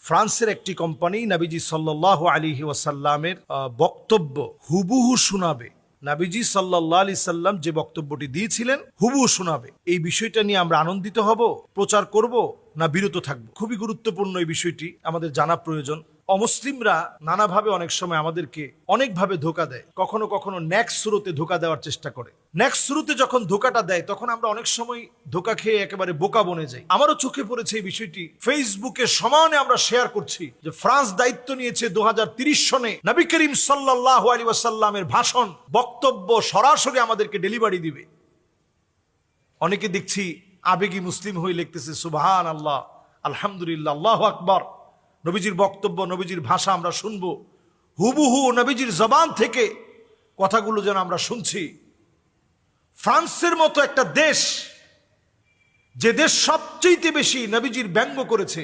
ফ্রান্সের একটি কোম্পানি নবীজি সাল্লাল্লাহু আলাইহি ওয়াসাল্লামের বক্তব্য হুবহু শোনাবে। নবীজি সাল্লাল্লাহু আলাইহি সাল্লাম যে বক্তব্যটি দিয়েছিলেন হুবহু শোনাবে। এই বিষয়টা নিয়ে আমরা আনন্দিত হব, প্রচার করব না বিরত থাকব? খুবই গুরুত্বপূর্ণ এই বিষয়টি আমাদের জানা প্রয়োজন। অমুসলিমরা নানাভাবে অনেক সময় আমাদেরকে অনেকভাবে ধোঁকা দেয়। কখনো কখনো নেক্সট স্রোতে ধোঁকা দেওয়ার চেষ্টা করে। নেক্সট স্রোতে যখন ধোঁকাটা দেয় তখন আমরা অনেক সময় ধোঁকা খেয়ে একেবারে বোকা বনে যাই। আমারও চোখে পড়েছে এই বিষয়টি। ফেসবুকে সমানে আমরা শেয়ার করছি যে ফ্রান্স দায়িত্ব নিয়েছে 2030 সনে নবী করিম সাল্লাল্লাহু আলাইহি ওয়াসাল্লামের ভাষণ বক্তব্য সরাসরি আমাদেরকে ডেলিভারি দিবে। অনেকে দেখছি আবেগী মুসলিম হয়ে লিখতেছে সুবহান আল্লাহ, আলহামদুলিল্লাহ, আল্লাহু আকবার। নবীজির বক্তব্য, নবীজির ভাষা আমরা শুনবো, হুবহু নবীজির জবান থেকে কথাগুলো যেন আমরা শুনছি। ফ্রান্সের মতো একটা দেশ, যে দেশ সবচেয়ে বেশি নবীজির ব্যঙ্গ করেছে,